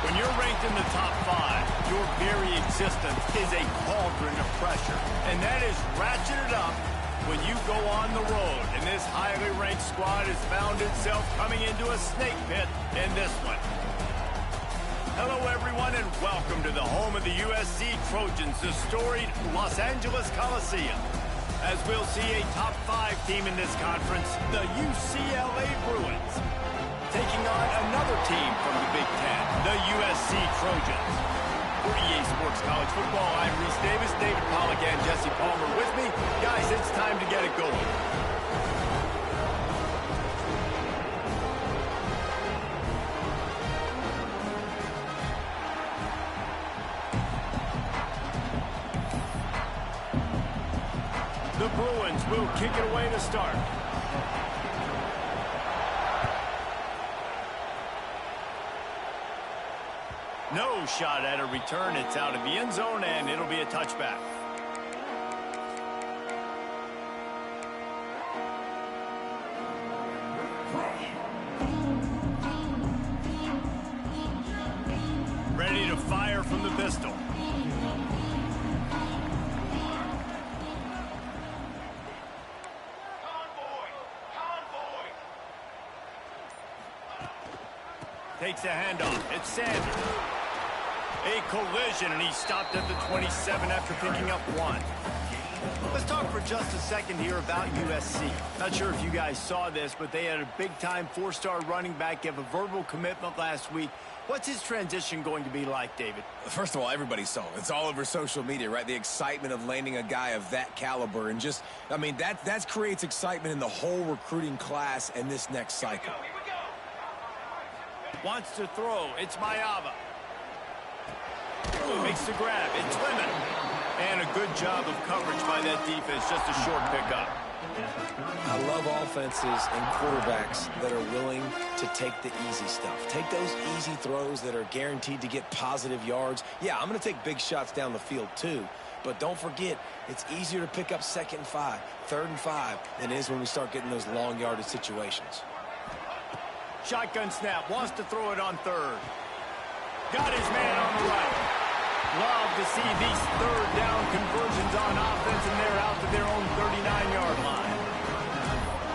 When you're ranked in the top 5, your very existence is a cauldron of pressure. And that is ratcheted up when you go on the road. And this highly ranked squad has found itself coming into a snake pit in this one. Hello, everyone, and welcome to the home of the USC Trojans, the storied Los Angeles Coliseum. As we'll see a top 5 team in this conference, the UCLA Bruins, taking on another team from the Big Ten, the USC Trojans. For EA Sports College Football, I'm Reese Davis, David Pollack, and Jesse Palmer with me. Guys, it's time to get it going. The Bruins will kick it away to start. No shot at a return. It's out of the end zone, and it'll be a touchback. Ready to fire from the pistol. Takes a handoff. It's Sanders. A collision, and he stopped at the 27 after picking up 1. Let's talk for just a second here about USC. Not sure if you guys saw this, but they had a big-time 4-star running back give a verbal commitment last week. What's his transition going to be like, David? First of all, everybody saw it. It's all over social media, right? The excitement of landing a guy of that caliber. And just, I mean, that creates excitement in the whole recruiting class in this next cycle. Wants to throw. It's Mayava. Makes the grab. It's Lemon. And a good job of coverage by that defense. Just a short pickup. I love offenses and quarterbacks that are willing to take the easy stuff. Take those easy throws that are guaranteed to get positive yards. Yeah, I'm going to take big shots down the field too. But don't forget, it's easier to pick up 2nd and 5, 3rd and 5 than it is when we start getting those long yardage situations. Shotgun snap. Wants to throw it on 3rd. Got his man on the right. Love to see these 3rd down conversions on offense, and they're out to their own 39-yard line.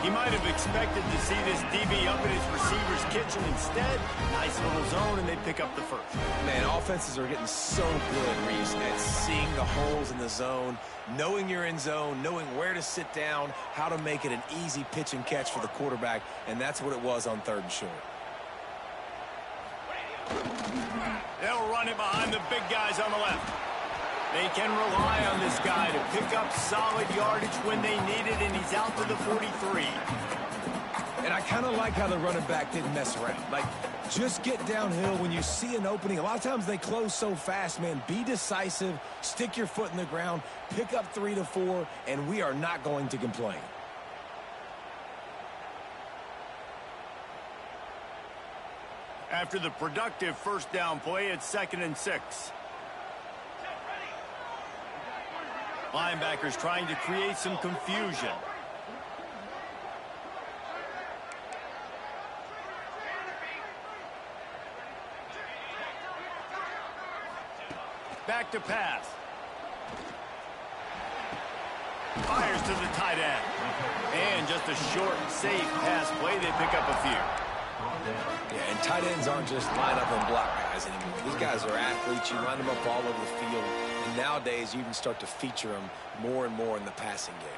He might have expected to see this DB up in his receiver's kitchen. Instead, nice little zone, and they pick up the 1st. Man, offenses are getting so good, Reese, at seeing the holes in the zone, knowing you're in zone, knowing where to sit down, how to make it an easy pitch and catch for the quarterback, and that's what it was on 3rd and short. They'll run it behind the big guys on the left. They can rely on this guy to pick up solid yardage when they need it, and he's out to the 43. And I kind of like how the running back didn't mess around. Like, just get downhill when you see an opening. A lot of times they close so fast, man. Be decisive, stick your foot in the ground, pick up 3 to 4, and we are not going to complain. After the productive 1st down play, it's 2nd and 6. Linebackers trying to create some confusion. Back to pass. Fires to the tight end. And just a short, safe pass play. They pick up a few. Yeah, and tight ends aren't just line up and block guys anymore. These guys are athletes. You line them up all over the field. And nowadays, you even start to feature them more and more in the passing game.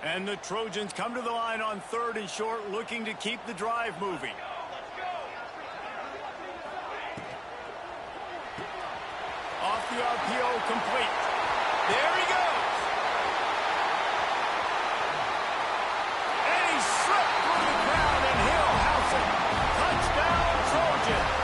And the Trojans come to the line on 3rd and short, looking to keep the drive moving. Off the RPO, complete. There he goes. And he slipped through the ground, and he'll house it. Touchdown, Trojans.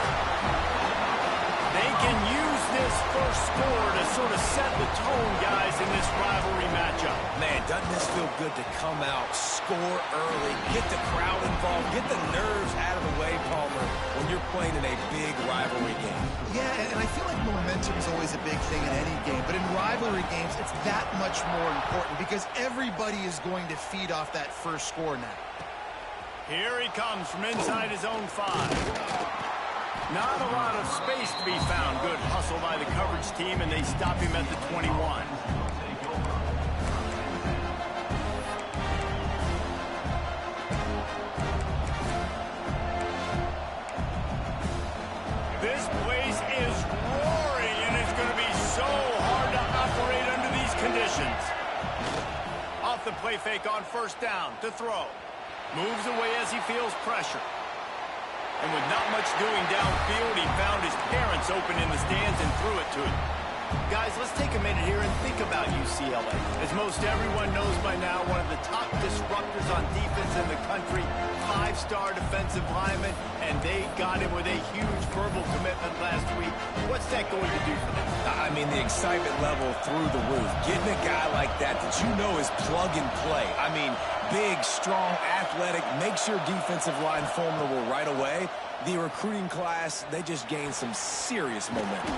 They can use this first score to sort of set the tone, guys, in this rivalry matchup. Man, doesn't this feel good to come out, score early, get the crowd involved, get the nerves out of the way, Palmer, when you're playing in a big rivalry game. Yeah, and I feel like momentum is always a big thing in any game, but in rivalry games, it's that much more important because everybody is going to feed off that first score now. Here he comes from inside his own 5. Not a lot of space to be found. Good hustle by the coverage team, and they stop him at the 21. This place is roaring, and it's going to be so hard to operate under these conditions. Off the play fake on first down to throw. Moves away as he feels pressure. And with not much doing downfield, he found his parents open in the stands and threw it to him. Guys, let's take a minute here and think about UCLA. As most everyone knows by now, one of the top disruptors on defense in the country, 5-star defensive lineman, and they got him with a huge verbal commitment last week. What's that going to do for them? I mean, the excitement level through the roof. Getting a guy like that you know is plug and play. I mean, big, strong, athletic, makes your defensive line formidable right away. The recruiting class, they just gained some serious momentum.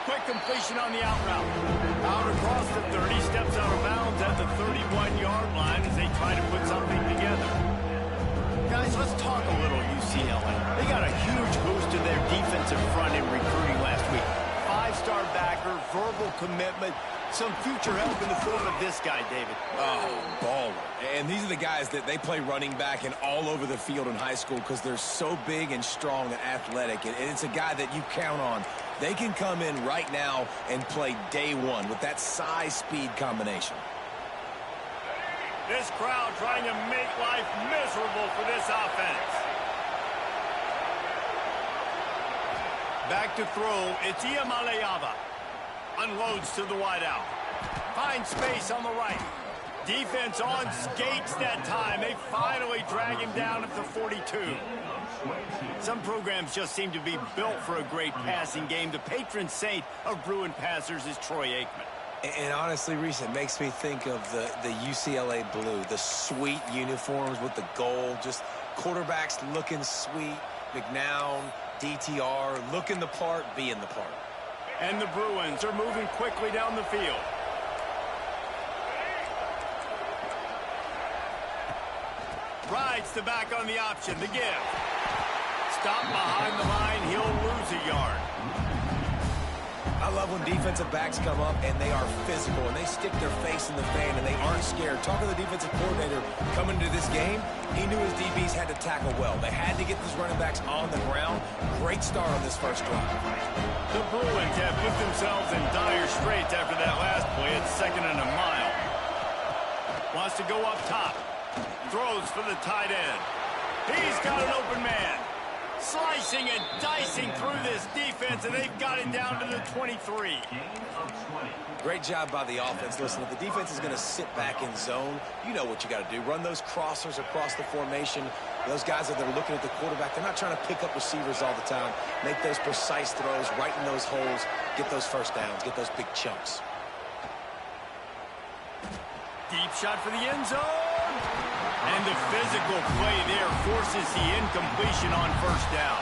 Quick completion on the out route. Out across the 30, steps out of bounds at the 31-yard line as they try to put something together. Guys, let's talk a little UCLA. They got a huge boost to their defensive front in recruiting last week. 5-star backer, verbal commitment, some future help in the form of this guy, David. Oh, baller. And these are the guys that they play running back and all over the field in high school because they're so big and strong and athletic. And it's a guy that you count on. They can come in right now and play day one with that size-speed combination. This crowd trying to make life miserable for this offense. Back to throw, it's Iamaleava. Unloads to the wideout. Finds space on the right. Defense on skates that time. They finally drag him down at the 42. Some programs just seem to be built for a great passing game. The patron saint of Bruin passers is Troy Aikman. And honestly, Reese, it makes me think of the UCLA blue, the sweet uniforms with the gold, just quarterbacks looking sweet, McNown, DTR, looking the part, being the part. And the Bruins are moving quickly down the field. Rides the back on the option, the give. Stop behind the line, he'll lose a yard. I love when defensive backs come up and they are physical and they stick their face in the fan and they aren't scared. Talk to the defensive coordinator coming into this game. He knew his DBs had to tackle well. They had to get these running backs on the ground. Great start on this first drive. The Bruins have put themselves in dire straits after that last play. It's 2nd and a mile. Wants to go up top. Throws for the tight end. He's got an open man. Slicing and dicing through this defense, and they've got it down to the 23. Great job by the offense. Listen, if the defense is going to sit back in zone, you know what you got to do. Run those crossers across the formation. Those guys that are looking at the quarterback, they're not trying to pick up receivers all the time. Make those precise throws, right in those holes, get those first downs, get those big chunks. Deep shot for the end zone. And the physical play there forces the incompletion on first down.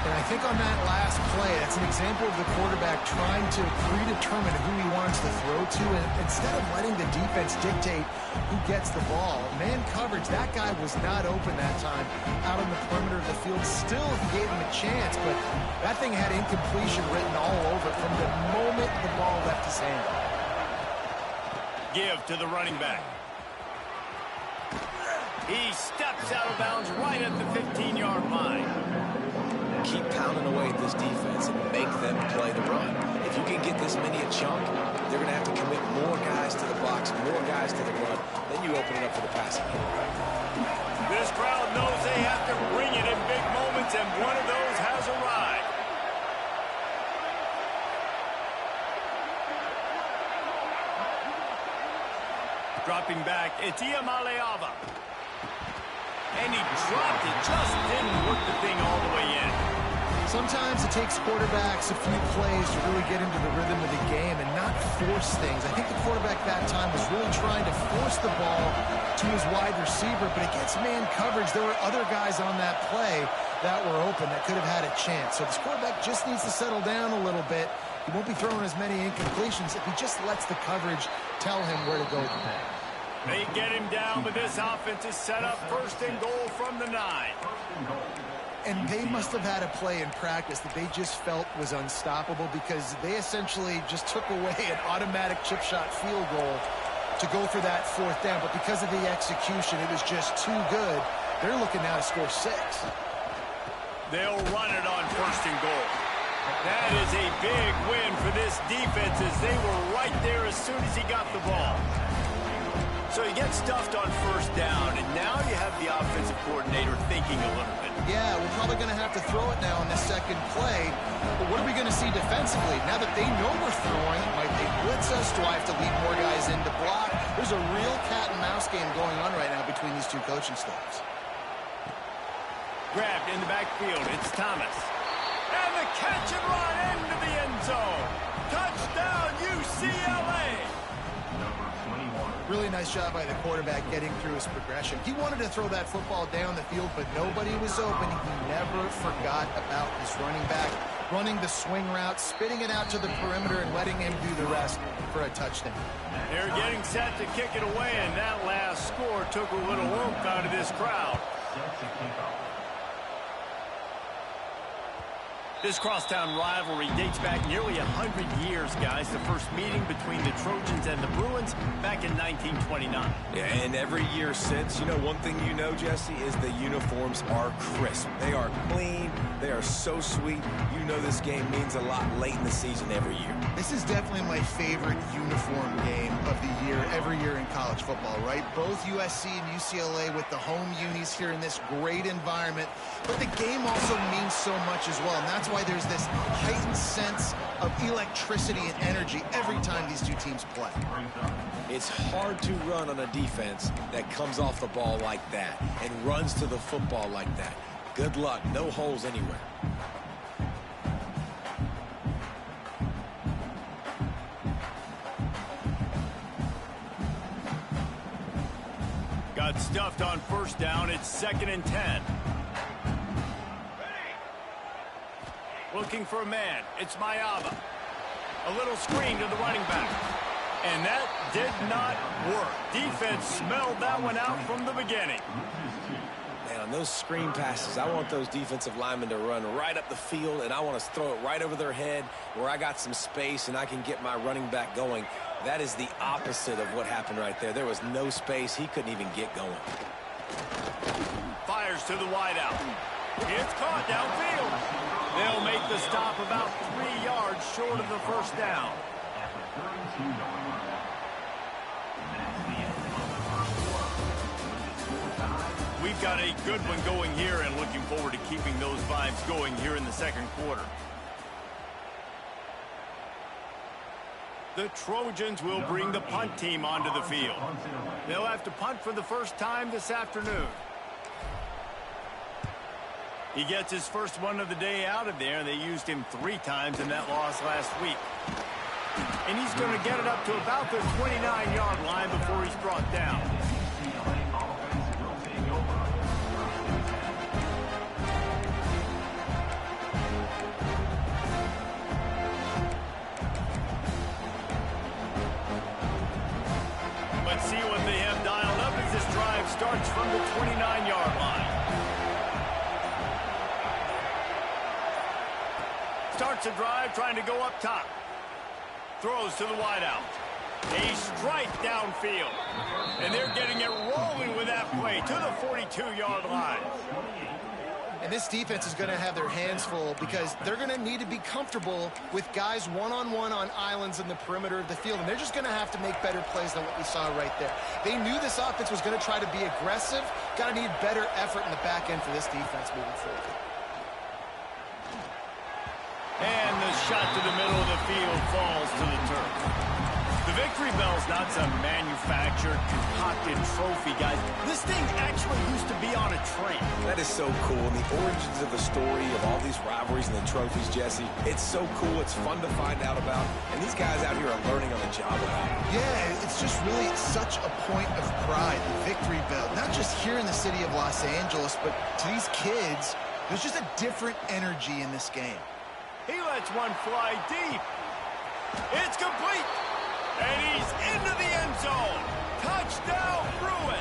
And I think on that last play, that's an example of the quarterback trying to predetermine who he wants to throw to, and instead of letting the defense dictate who gets the ball. Man coverage, that guy was not open that time out on the perimeter of the field. Still, he gave him a chance, but that thing had incompletion written all over it from the moment the ball left his hand. Give to the running back. He steps out of bounds right at the 15-yard line. Keep pounding away at this defense and make them play the run. If you can get this many a chunk, they're going to have to commit more guys to the box, more guys to the run. Then you open it up for the passing game. This crowd knows they have to bring it in big moments, and one of those has arrived. Dropping back, it's Iamaleava. And he dropped it, just didn't work the thing all the way in. Sometimes it takes quarterbacks a few plays to really get into the rhythm of the game and not force things. I think the quarterback that time was really trying to force the ball to his wide receiver, but against man coverage, there were other guys on that play that were open that could have had a chance. So this quarterback just needs to settle down a little bit. He won't be throwing as many incompletions if he just lets the coverage tell him where to go from there. They get him down, but this offense is set up 1st and goal from the 9. And they must have had a play in practice that they just felt was unstoppable because they essentially just took away an automatic chip shot field goal to go for that 4th down. But because of the execution, it was just too good. They're looking now to score 6. They'll run it on 1st and goal. That is a big win for this defense as they were right there as soon as he got the ball. So he gets stuffed on 1st down, and now you have the offensive coordinator thinking a little bit. Yeah, we're probably going to have to throw it now on this 2nd play. But what are we going to see defensively? Now that they know we're throwing, might they blitz us? Do I have to leave more guys in to block? There's a real cat and mouse game going on right now between these two coaching staffs. Grabbed in the backfield. It's Thomas. And the catch and run into the end zone. Touchdown, UCLA. Really nice job by the quarterback getting through his progression. He wanted to throw that football down the field, but nobody was open. He never forgot about his running back, running the swing route, spitting it out to the perimeter, and letting him do the rest for a touchdown. They're getting set to kick it away, and that last score took a little oomph out of this crowd. This crosstown rivalry dates back nearly 100 years, guys. The first meeting between the Trojans and the Bruins back in 1929. Yeah, and every year since, you know, one thing you know, Jesse, is the uniforms are crisp. They are clean. They are so sweet. You know this game means a lot late in the season every year. This is definitely my favorite uniform game of the year, every year in college football, right? Both USC and UCLA with the home unis here in this great environment. But the game also means so much as well, and that's why there's this heightened sense of electricity and energy every time these two teams play. It's hard to run on a defense that comes off the ball like that and runs to the football like that. Good luck. No holes anywhere. Got stuffed on 1st down. It's 2nd and 10. Looking for a man. It's Mayaba. A little screen to the running back. And that did not work. Defense smelled that one out from the beginning. Man, on those screen passes, I want those defensive linemen to run right up the field, and I want to throw it right over their head where I got some space and I can get my running back going. That is the opposite of what happened right there. There was no space. He couldn't even get going. Fires to the wideout. It's caught downfield. They'll make the stop about 3 yards short of the 1st down. We've got a good one going here and looking forward to keeping those vibes going here in the 2nd quarter. The Trojans will bring the punt team onto the field. They'll have to punt for the first time this afternoon. He gets his first one of the day out of there. They used him 3 times in that loss last week. And he's going to get it up to about the 29-yard line before he's brought down. Let's see what they have dialed up as this drive starts from the 29-yard line. Starts a drive trying to go up top. Throws to the wideout. A strike downfield. And they're getting it rolling with that play to the 42-yard line. And this defense is going to have their hands full because they're going to need to be comfortable with guys one-on-one on islands in the perimeter of the field. And they're just going to have to make better plays than what we saw right there. They knew this offense was going to try to be aggressive. Got to need better effort in the back end for this defense moving forward. And the shot to the middle of the field falls to the turf. The victory bell's not some manufactured, concocted trophy, guys. This thing actually used to be on a train. That is so cool. And the origins of the story of all these rivalries and the trophies, Jesse, it's so cool. It's fun to find out about. And these guys out here are learning on the job about it. Yeah, it's just really such a point of pride, the victory bell. Not just here in the city of Los Angeles, but to these kids, there's just a different energy in this game. He lets one fly deep. It's complete. And he's into the end zone. Touchdown, Bruin!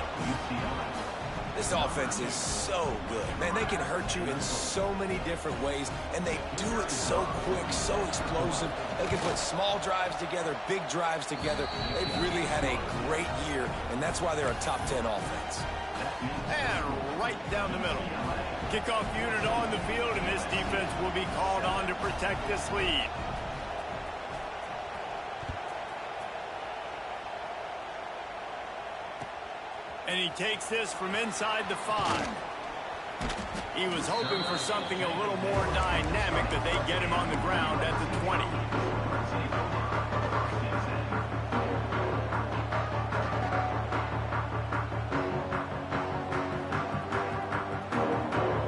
This offense is so good. Man, they can hurt you in so many different ways, and they do it so quick, so explosive. They can put small drives together, big drives together. They've really had a great year, and that's why they're a top 10 offense. And right down the middle. Kickoff unit on the field, and this defense will be called on to protect this lead. And he takes this from inside the 5. He was hoping for something a little more dynamic, that they get him on the ground at the 20.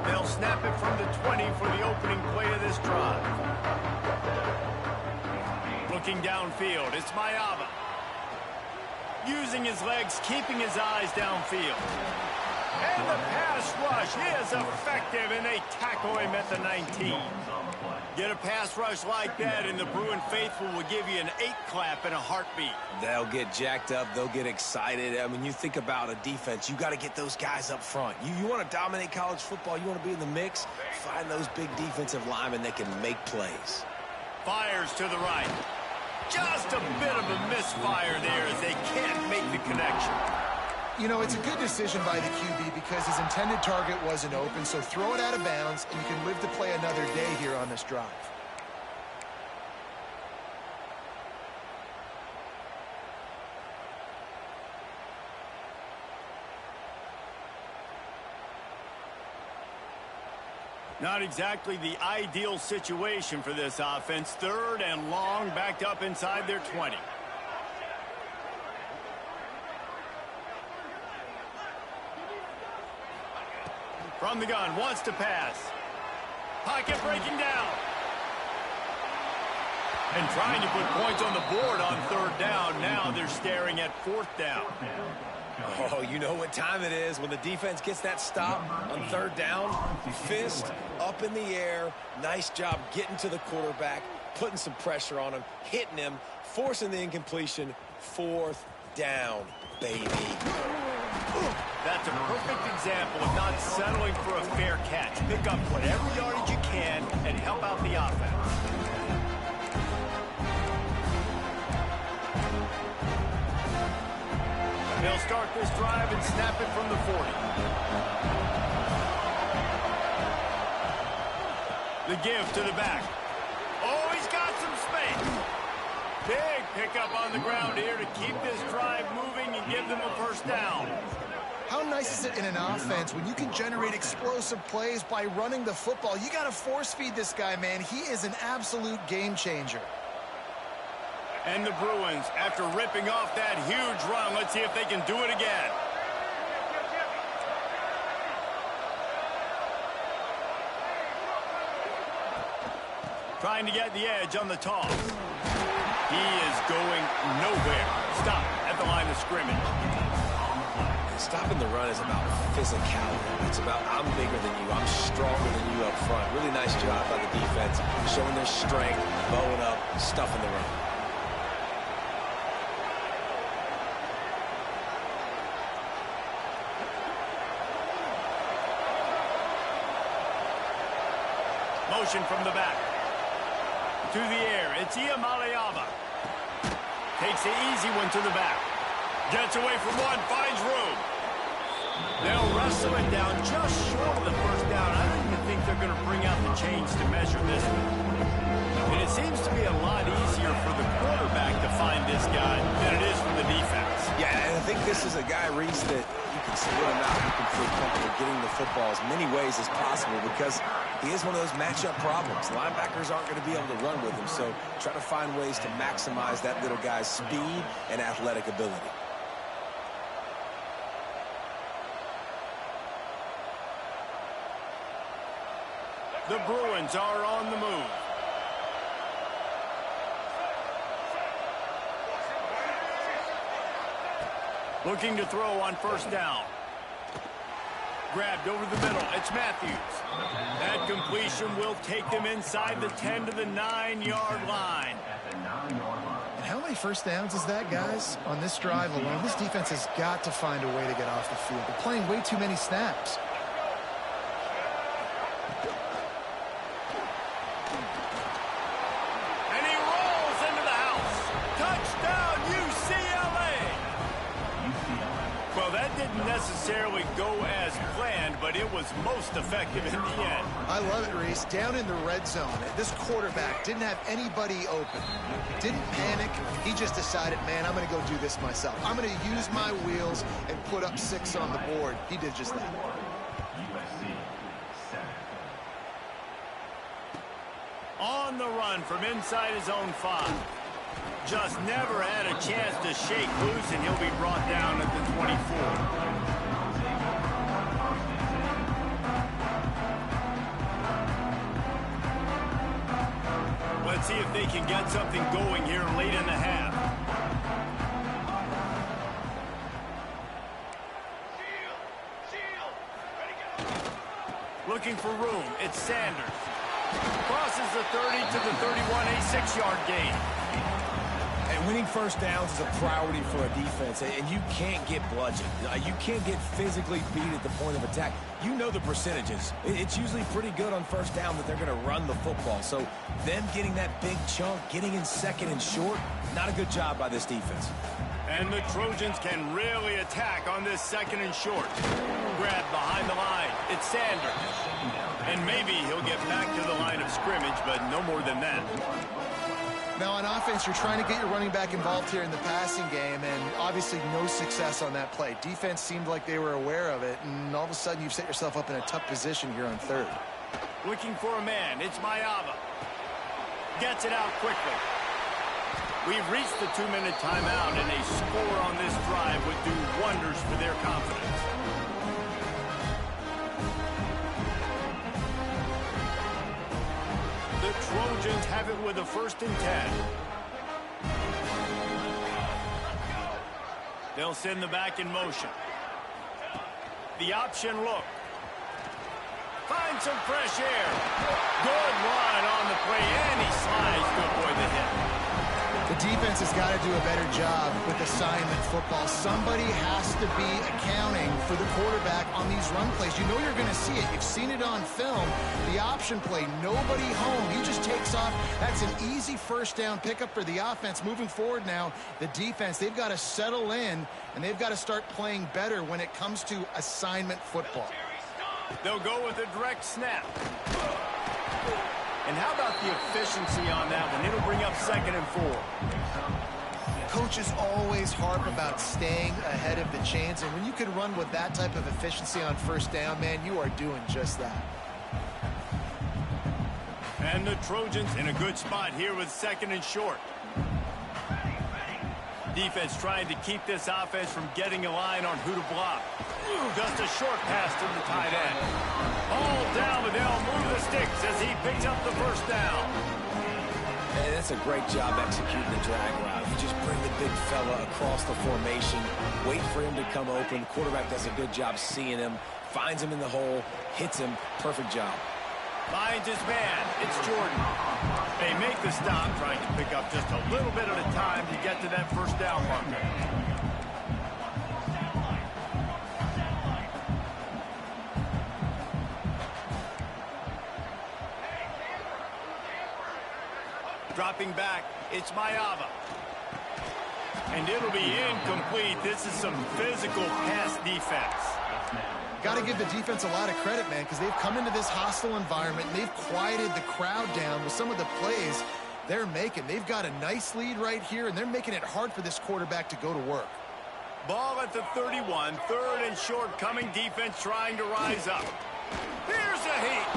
They'll snap it from the 20 for the opening play of this drive. Looking downfield, it's Mayava. Using his legs, keeping his eyes downfield. And the pass rush is effective, and they tackle him at the 19. Get a pass rush like that, and the Bruin faithful will give you an 8-clap in a heartbeat. They'll get jacked up. They'll get excited. I mean, you think about a defense, you got to get those guys up front. You want to dominate college football, you want to be in the mix, find those big defensive linemen that can make plays. Fires to the right. Just a bit of a misfire there as they can't make the connection. You know, it's a good decision by the QB because his intended target wasn't open, so throw it out of bounds, and you can live to play another day here on this drive. Not exactly the ideal situation for this offense. 3rd and long, backed up inside their 20. From the gun, wants to pass. Pocket breaking down. And trying to put points on the board on 3rd down. Now they're staring at 4th down. Oh, you know what time it is when the defense gets that stop on 3rd down. Fist up in the air. Nice job getting to the quarterback, putting some pressure on him, hitting him, forcing the incompletion. 4th down, baby. That's a perfect example of not settling for a fair catch. Pick up whatever yardage you can and help out the offense. They'll start this drive and snap it from the 40. The give to the back. Oh, he's got some space. Big pickup on the ground here to keep this drive moving and give them a 1st down. How nice is it in an offense when you can generate explosive plays by running the football? You got to force feed this guy, man. He is an absolute game changer. And the Bruins, after ripping off that huge run, let's see if they can do it again. Trying to get the edge on the toss. He is going nowhere. Stop at the line of scrimmage. Stopping the run is about physicality. It's about I'm bigger than you. I'm stronger than you up front. Really nice job by the defense, showing their strength, bowing up, stuffing the run. Motion from the back. To the air, it's Iyamaleava. Takes the easy one to the back. Gets away from one, finds room. They'll wrestle it down just short of the 1st down. I don't even think they're going to bring out the chains to measure this one. And it seems to be a lot easier for the quarterback to find this guy than it is for the defense. Yeah, and I think this is a guy, Reese, that you can split him out. You can feel comfortable getting the football as many ways as possible because he is one of those matchup problems. Linebackers aren't going to be able to run with him, so try to find ways to maximize that little guy's speed and athletic ability. The Bruins are on the move. Looking to throw on 1st down. Grabbed over the middle. It's Matthews. That completion will take them inside the 10 to the 9-yard line. How many first downs is that, guys? On this drive alone, this defense has got to find a way to get off the field. They're playing way too many snaps. And he rolls into the house. Touchdown, UCLA! Well, that didn't necessarily go as planned, but it was most effective in the end. I love it, Reese. Down in the red zone, this quarterback didn't have anybody open. Didn't panic. He just decided, man, I'm going to go do this myself. I'm going to use my wheels and put up 6 on the board. He did just that. On the run from inside his own 5. Just never had a chance to shake loose, and he'll be brought down at the 24. Let's see if they can get something going here late in the half. Looking for room. It's Sanders. Crosses the 30 to the 31, a 6-yard gain. And winning first downs is a priority for a defense, and you can't get bludgeoned. You can't get physically beat at the point of attack. You know the percentages. It's usually pretty good on first down that they're going to run the football. So them getting that big chunk, getting in second and short, not a good job by this defense. And the Trojans can really attack on this second and short. Grab behind the line. It's Sanders. And maybe he'll get back to the line of scrimmage, but no more than that. Now, on offense, you're trying to get your running back involved here in the passing game, and obviously no success on that play. Defense seemed like they were aware of it, and all of a sudden you've set yourself up in a tough position here on 3rd. Looking for a man. It's Mayava. Gets it out quickly. We've reached the 2-minute timeout, and a score on this drive would do wonders for their confidence. The Trojans have it with a 1st and 10. They'll send the back in motion. The option look. Find some fresh air. Good run on the play, and he slides to avoid the hit. The defense has got to do a better job with assignment football. Somebody has to be accounting for the quarterback on these run plays. You know you're going to see it. You've seen it on film. The option play, nobody home. He just takes off. That's an easy first down pickup for the offense. Moving forward now, the defense, they've got to settle in, and they've got to start playing better when it comes to assignment football. They'll go with a direct snap. And how about the efficiency on that one? It'll bring up 2nd and 4. Coaches always harp about staying ahead of the chains, and when you can run with that type of efficiency on first down, man, you are doing just that. And the Trojans in a good spot here with 2nd and short. Defense trying to keep this offense from getting a line on who to block. Just a short pass to the tight end. All down, but they'll move the sticks as he picks up the first down. Hey, that's a great job executing the drag route. You just bring the big fella across the formation, wait for him to come open. The quarterback does a good job seeing him, finds him in the hole, hits him. Perfect job. Finds his man. It's Jordan. They make the stop, trying to pick up just a little bit at a time to get to that first down marker. Dropping back, it's Mayava. And it'll be incomplete. This is some physical pass defense. Got to give the defense a lot of credit, man, because they've come into this hostile environment, and they've quieted the crowd down with some of the plays they're making. They've got a nice lead right here, and they're making it hard for this quarterback to go to work. Ball at the 31, 3rd and short, coming defense trying to rise up. Here's a heat.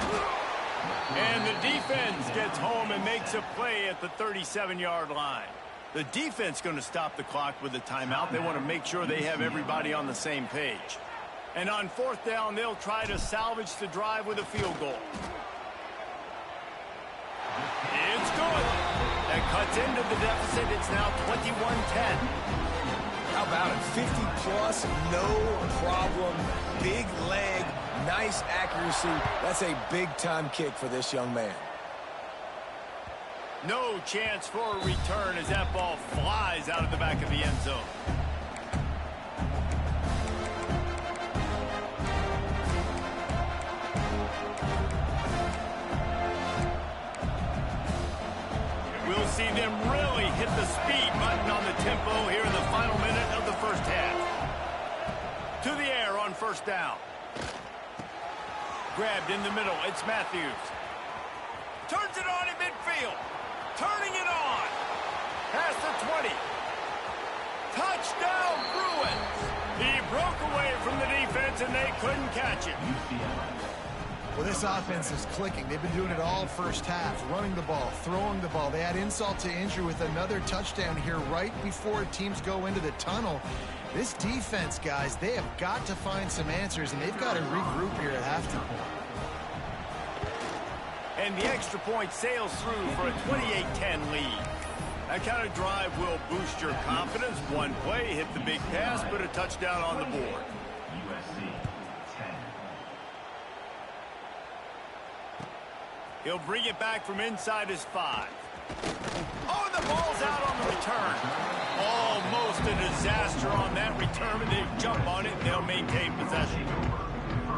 And the defense gets home and makes a play at the 37-yard line. The defense going to stop the clock with a timeout. They want to make sure they have everybody on the same page. And on 4th down, they'll try to salvage the drive with a field goal. It's good. That cuts into the deficit. It's now 21-10. How about it? 50-plus, no problem. Big leg, nice accuracy. That's a big-time kick for this young man. No chance for a return as that ball flies out of the back of the end zone. We'll see them really hit the speed button on the tempo here in the final minute of the first half. To the air on first down. Grabbed in the middle. It's Matthews. Turns it on in midfield. Turning it on. Past the 20. Touchdown, Bruins. He broke away from the defense, and they couldn't catch him. Well, this offense is clicking. They've been doing it all first half, running the ball, throwing the ball. They add insult to injury with another touchdown here right before teams go into the tunnel. This defense, guys, they have got to find some answers, and they've got to regroup here at halftime. And the extra point sails through for a 28-10 lead. That kind of drive will boost your confidence. One play, hit the big pass, put a touchdown on the board. USC 10. He'll bring it back from inside his 5. Oh, and the ball's out on the return. Almost a disaster on that return, and they jump on it, and they'll maintain possession.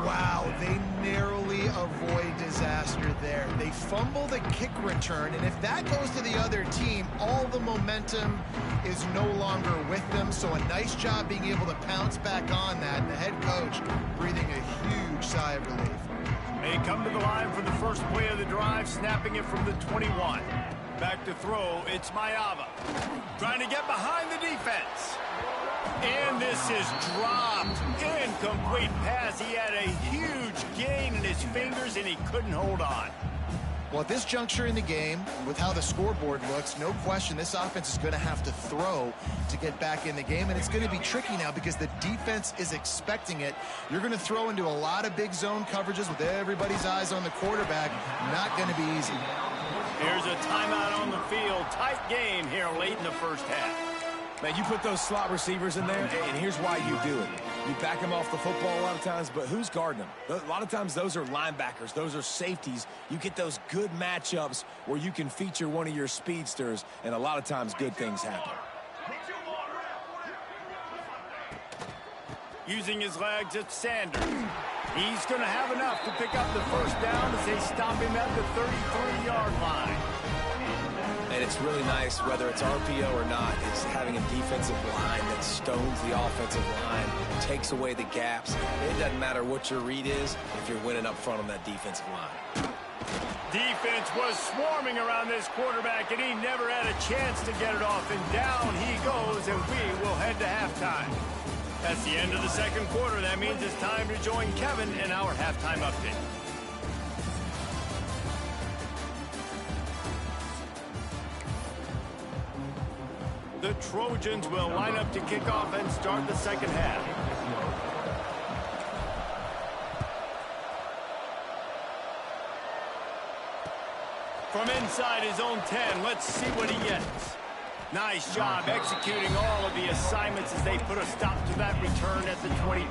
Wow, they narrowly avoid disaster there. They fumble the kick return, and if that goes to the other team, all the momentum is no longer with them. So a nice job being able to pounce back on that. The head coach breathing a huge sigh of relief. They come to the line for the first play of the drive, snapping it from the 21. Back to throw, it's Mayava. Trying to get behind the defense. And this is dropped. Incomplete pass. He had a huge gain in his fingers, and he couldn't hold on. Well, at this juncture in the game, with how the scoreboard looks, no question this offense is going to have to throw to get back in the game, and it's going to be tricky now because the defense is expecting it. You're going to throw into a lot of big zone coverages with everybody's eyes on the quarterback. Not going to be easy. Here's a timeout on the field. Tight game here late in the first half. Man, you put those slot receivers in there, and here's why you do it. You back them off the football a lot of times, but who's guarding them? A lot of times those are linebackers. Those are safeties. You get those good matchups where you can feature one of your speedsters, and a lot of times good things happen. Using his legs, it's Sanders. He's going to have enough to pick up the first down as they stop him at the 33-yard line. And it's really nice, whether it's RPO or not, is having a defensive line that stones the offensive line, takes away the gaps. It doesn't matter what your read is if you're winning up front on that defensive line. Defense was swarming around this quarterback, and he never had a chance to get it off. And down he goes, and we will head to halftime. That's the end of the second quarter. That means it's time to join Kevin in our halftime update. The Trojans will line up to kick off and start the second half. From inside his own 10, let's see what he gets. Nice job executing all of the assignments as they put a stop to that return at the 22.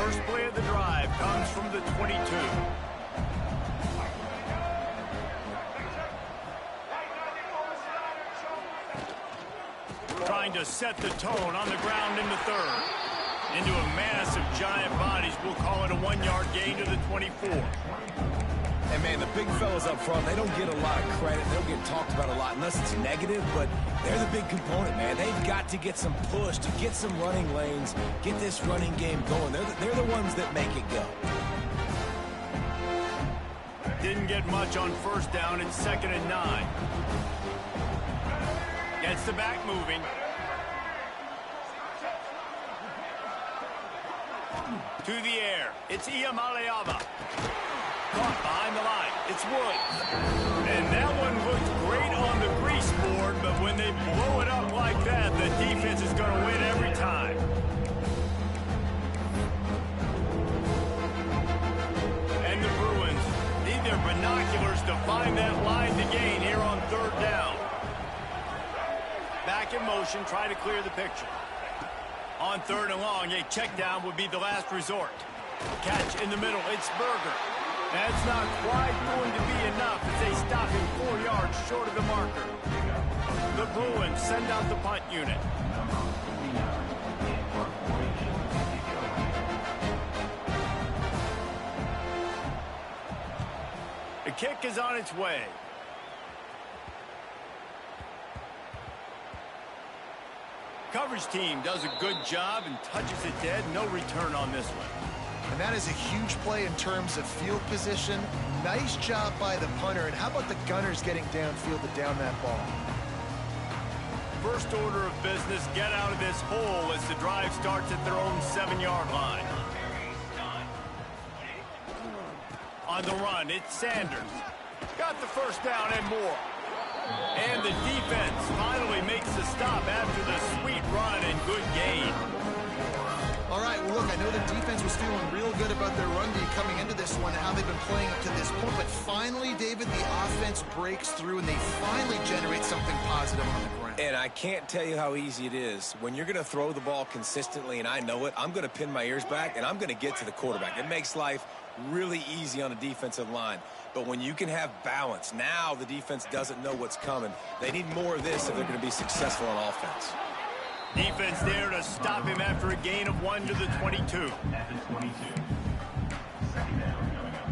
First play of the drive comes from the 22. Trying to set the tone on the ground in the third. Into a mass of giant bodies. We'll call it a 1-yard gain to the 24. And, man, the big fellas up front, they don't get a lot of credit. They don't get talked about a lot unless it's negative, but they're the big component, man. They've got to get some push, to get some running lanes, get this running game going. They're the ones that make it go. Didn't get much on first down. It's 2nd and 9. Gets the back moving. To the air. It's Iamaleava. Caught behind the line. It's Woods. And that one looked great on the grease board, but when they blow it up like that, the defense is going to win every time. And the Bruins need their binoculars to find that line to gain here on third down. Back in motion, try to clear the picture. On 3rd and long, a check down would be the last resort. Catch in the middle. It's Berger. That's not quite going to be enough as they stop him 4 yards short of the marker. The Bruins send out the punt unit. The kick is on its way. Coverage team does a good job and touches it dead. No return on this one. And that is a huge play in terms of field position. Nice job by the punter. And how about the Gunners getting downfield to down that ball? First order of business, get out of this hole as the drive starts at their own 7-yard line. On the run, it's Sanders. Got the first down and more. And the defense finally makes the stop after the sweet run and good gain. All right, well, look, I know the defense was feeling real good about their run D coming into this one, how they've been playing up to this point. But finally, David, the offense breaks through, and they finally generate something positive on the ground. And I can't tell you how easy it is. When you're going to throw the ball consistently, and I know it, I'm going to pin my ears back, and I'm going to get to the quarterback. It makes life really easy on a defensive line. But when you can have balance, now the defense doesn't know what's coming. They need more of this if they're going to be successful on offense. Defense there to stop him after a gain of 1 to the 22. At the 22. Second down coming up.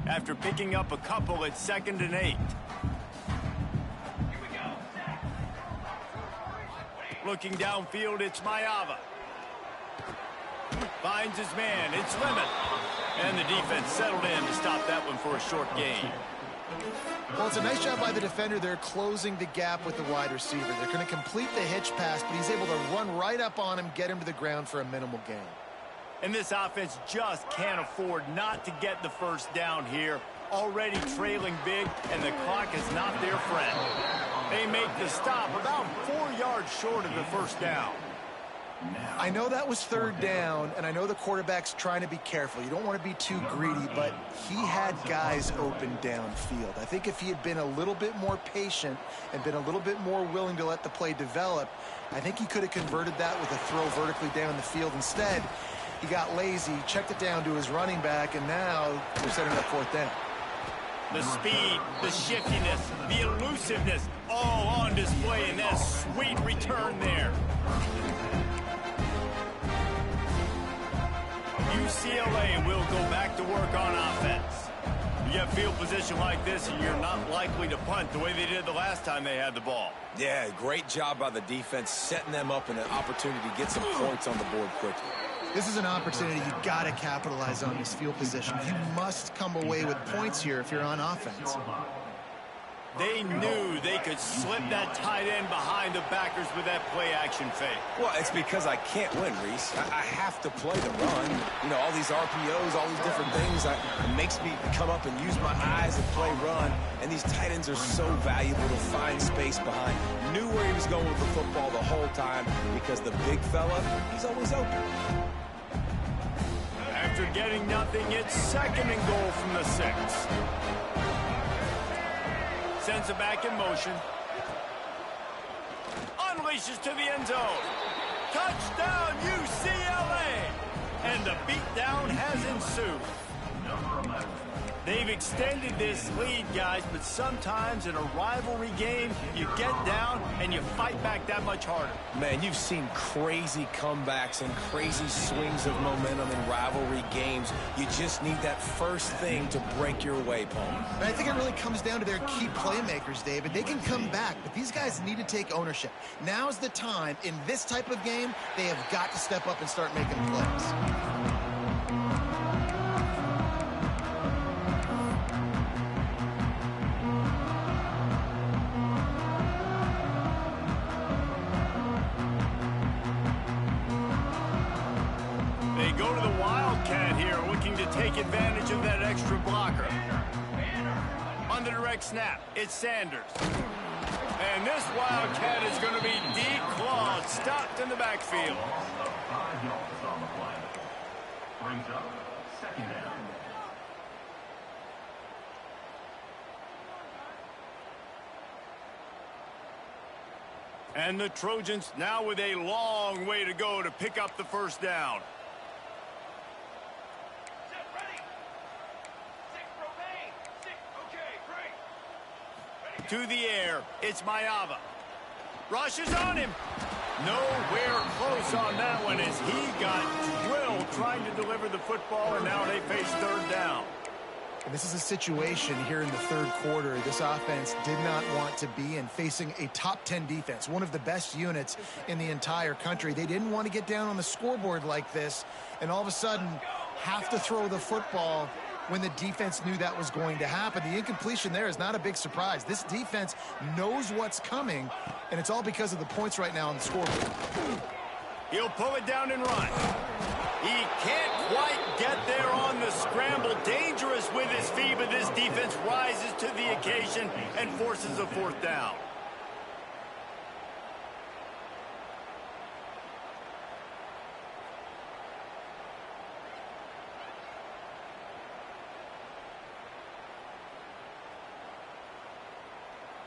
After picking up a couple, it's 2nd and 8. Here we go. Looking downfield, it's Mayava. Finds his man. It's Lemon. And the defense settled in to stop that one for a short gain. Well, it's a nice job by the defender. They're closing the gap with the wide receiver. They're going to complete the hitch pass, but he's able to run right up on him, get him to the ground for a minimal gain. And this offense just can't afford not to get the first down here. Already trailing big, and the clock is not their friend. They make the stop about 4 yards short of the first down. I know that was 3rd down, and I know the quarterback's trying to be careful. You don't want to be too greedy, but he had guys open downfield. I think if he had been a little bit more patient and been a little bit more willing to let the play develop, I think he could have converted that with a throw vertically down the field. Instead, he got lazy, checked it down to his running back, and now they're setting up 4th down. The speed, the shiftiness, the elusiveness, all on display in that sweet return there. UCLA will go back to work on offense. You get field position like this, and you're not likely to punt the way they did the last time they had the ball. Yeah, great job by the defense, setting them up in an opportunity to get some points on the board quickly. This is an opportunity you've got to capitalize on, this field position. You must come away with points here if you're on offense. They knew they could slip that tight end behind the backers with that play-action fake. Well, it's because I can't win, Reese. I have to play the run. You know, all these RPOs, all these different things, it makes me come up and use my eyes and play run. And these tight ends are so valuable to find space behind. Knew where he was going with the football the whole time because the big fella, he's always open. After getting nothing, it's 2nd and goal from the 6. Sends it back in motion. Unleashes to the end zone. Touchdown, UCLA! And the beatdown has ensued. They've extended this lead, guys, but sometimes in a rivalry game, you get down and you fight back that much harder. Man, you've seen crazy comebacks and crazy swings of momentum in rivalry games. You just need that first thing to break your way, Paul. But I think it really comes down to their key playmakers, David. They can come back, but these guys need to take ownership. Now's the time. In this type of game, they have got to step up and start making plays. Take advantage of that extra blocker. On the direct snap, it's Sanders. And this Wildcat is going to be declawed, stopped in the backfield. 5 yards on the play. Brings up 2nd down. 2 And the Trojans now with a long way to go to pick up the first down. To the air, it's Mayava. Rushes on him. Nowhere close on that one as he got drilled trying to deliver the football, and now they face third down. And this is a situation here in the third quarter this offense did not want to be in, facing a top 10 defense, one of the best units in the entire country. They didn't want to get down on the scoreboard like this and all of a sudden have to throw the football when the defense knew that was going to happen. The incompletion there is not a big surprise. This defense knows what's coming, and it's all because of the points right now on the scoreboard. He'll pull it down and run. He can't quite get there on the scramble. Dangerous with his feet, but this defense rises to the occasion and forces a fourth down.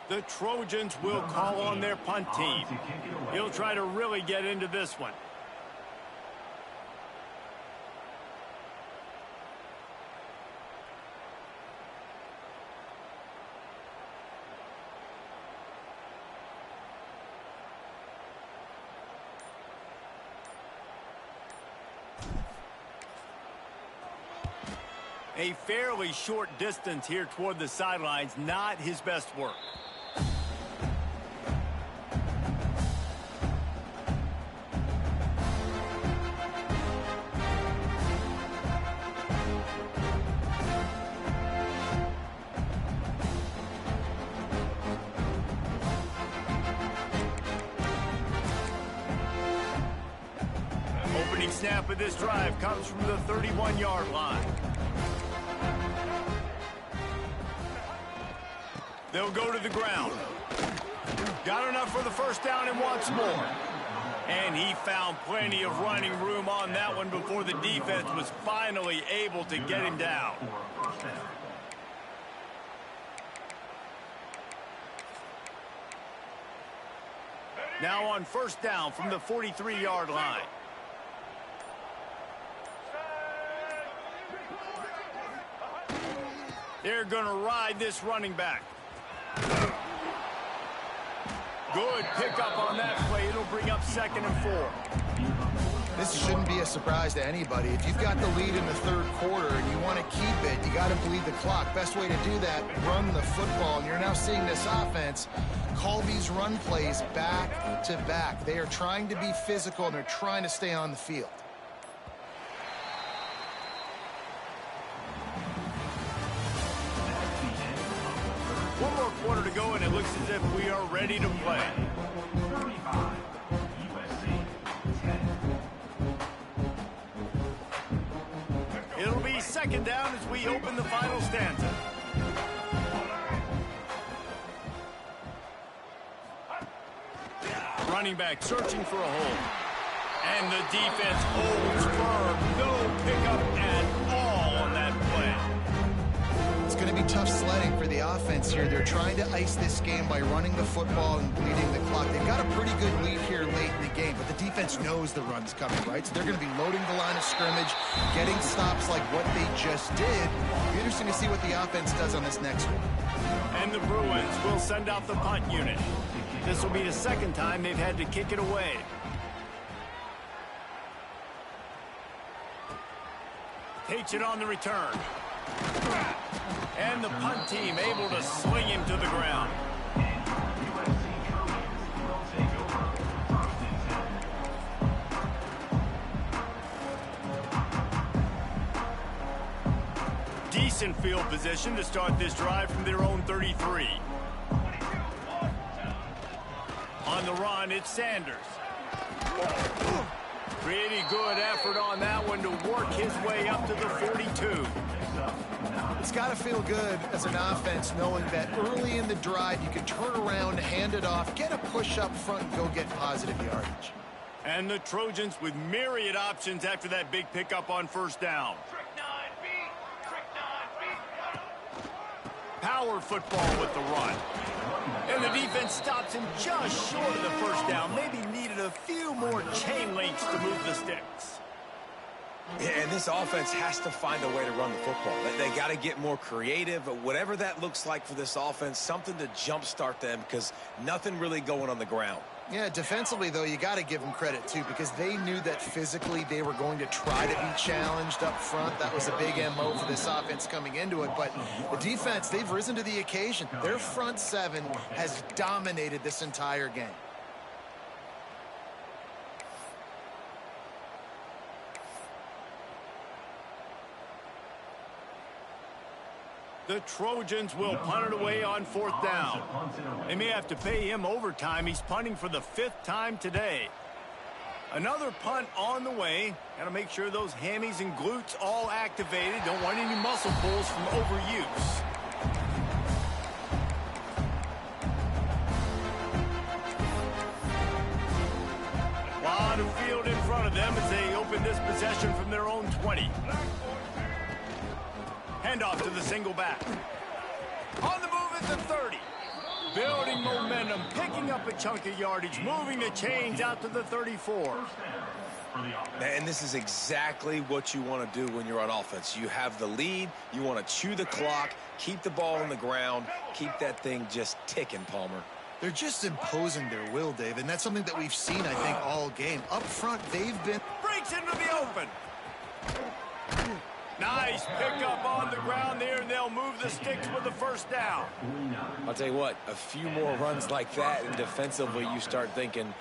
The Trojans will call on their punt team. He'll try to really get into this one. A fairly short distance here toward the sidelines, not his best work. Opening snap of this drive comes from the 31-yard line. They'll go to the ground. Got enough for the first down and wants more. And he found plenty of running room on that one before the defense was finally able to get him down. Now on first down from the 43-yard line. They're going to ride this running back. Good pickup on that play. It'll bring up 2nd and 4. This shouldn't be a surprise to anybody. If you've got the lead in the third quarter and you want to keep it, you got to bleed the clock. Best way to do that, run the football. And you're now seeing this offense call these run plays back to back. They are trying to be physical and they're trying to stay on the field. One more quarter to go, and it looks as if we are ready to play. 35, USC, 10. It'll be 2nd down as we open the final stanza. Running back searching for a hole. And the defense holds firm. No pickup at all on that play. It's going to be tough sledding for the offense here. They're trying to ice this game by running the football and bleeding the clock. They've got a pretty good lead here late in the game, but the defense knows the run's coming, right? So they're going to be loading the line of scrimmage, getting stops like what they just did. It'll be interesting to see what the offense does on this next one. And the Bruins will send out the punt unit. This will be the 2nd time they've had to kick it away. Takes it on the return. And the punt team able to sling him to the ground. Decent field position to start this drive from their own 33. On the run, it's Sanders. Pretty good effort on that one to work his way up to the 42. It's got to feel good as an offense knowing that early in the drive you can turn around, hand it off, get a push up front, and go get positive yardage. And the Trojans with myriad options after that big pickup on first down. Power football with the run. And the defense stops him just short of the first down. Maybe needed a few more chain links to move the sticks. Yeah, and this offense has to find a way to run the football. They got to get more creative, whatever that looks like for this offense, something to jumpstart them because nothing really going on the ground. Yeah, defensively, though, you got to give them credit, too, because they knew that physically they were going to try to be challenged up front. That was a big MO for this offense coming into it. But the defense, they've risen to the occasion. Their front seven has dominated this entire game. The Trojans will punt it away on 4th down. They may have to pay him overtime. He's punting for the 5th time today. Another punt on the way. Got to make sure those hammies and glutes all activated. Don't want any muscle pulls from overuse. A lot of field in front of them as they open this possession from their own 20. Handoff to the single back. On the move at the 30. Building momentum, picking up a chunk of yardage, moving the chains out to the 34. And this is exactly what you want to do when you're on offense. You have the lead. You want to chew the clock, keep the ball on the ground, keep that thing just ticking, Palmer. They're just imposing their will, Dave, and that's something that we've seen, I think, all game. Up front, they've been... Breaks into the open. Nice pickup on the ground there, and they'll move the sticks with the first down. I'll tell you what, a few more runs like that, and defensively you start thinking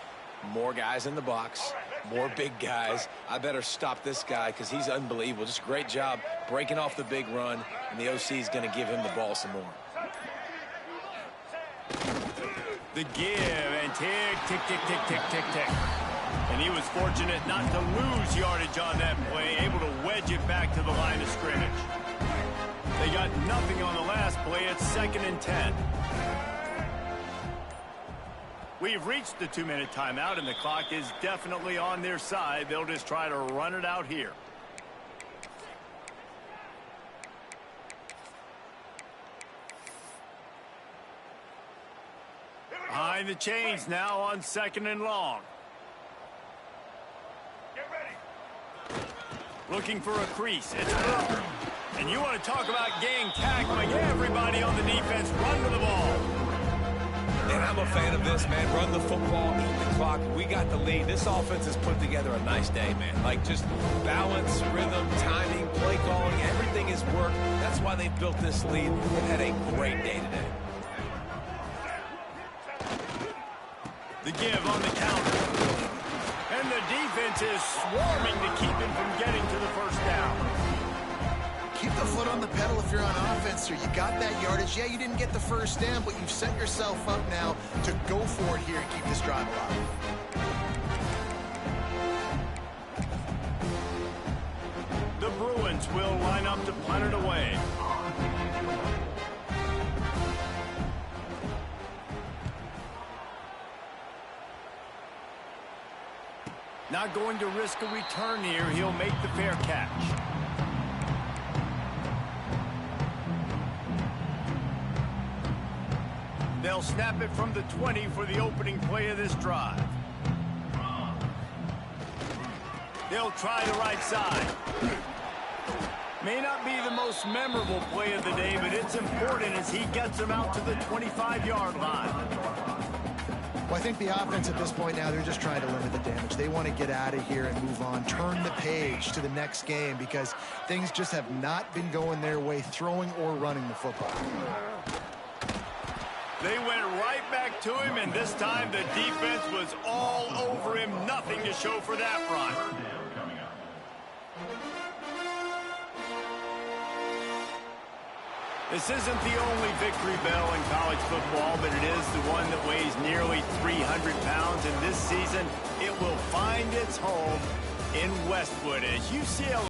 more guys in the box, more big guys. I better stop this guy because he's unbelievable. Just a great job breaking off the big run, and the OC is going to give him the ball some more. The give, and tick, tick, tick, tick, tick, tick, tick. And he was fortunate not to lose yardage on that play, able to wedge it back to the line of scrimmage. They got nothing on the last play. It's 2nd and 10. We've reached the 2-minute timeout, and the clock is definitely on their side. They'll just try to run it out here. Behind the chains now on 2nd and long. Looking for a crease. It's Burger. And you want to talk about gang tackling. Everybody on the defense run to the ball. And I'm a fan of this, man. Run the football, eat the clock. We got the lead. This offense has put together a nice day, man. Like just balance, rhythm, timing, play calling. Everything has worked. That's why they built this lead. They've had a great day today. The give on the counter. And the defense is swarming to keep him from getting to the first down. Keep the foot on the pedal if you're on offense here. You got that yardage. Yeah, you didn't get the first down, but you've set yourself up now to go for it here and keep this drive alive. The Bruins will line up to punt it away. Not going to risk a return here. He'll make the fair catch. They'll snap it from the 20 for the opening play of this drive. They'll try the right side. May not be the most memorable play of the day, but it's important as he gets them out to the 25-yard line. Well, I think the offense at this point now, they're just trying to limit the damage. They want to get out of here and move on, turn the page to the next game because things just have not been going their way, throwing or running the football. They went right back to him, and this time the defense was all over him. Nothing to show for that run. This isn't the only victory bell in college football, but it is the one that weighs nearly 300 pounds, and this season it will find its home in Westwood as UCLA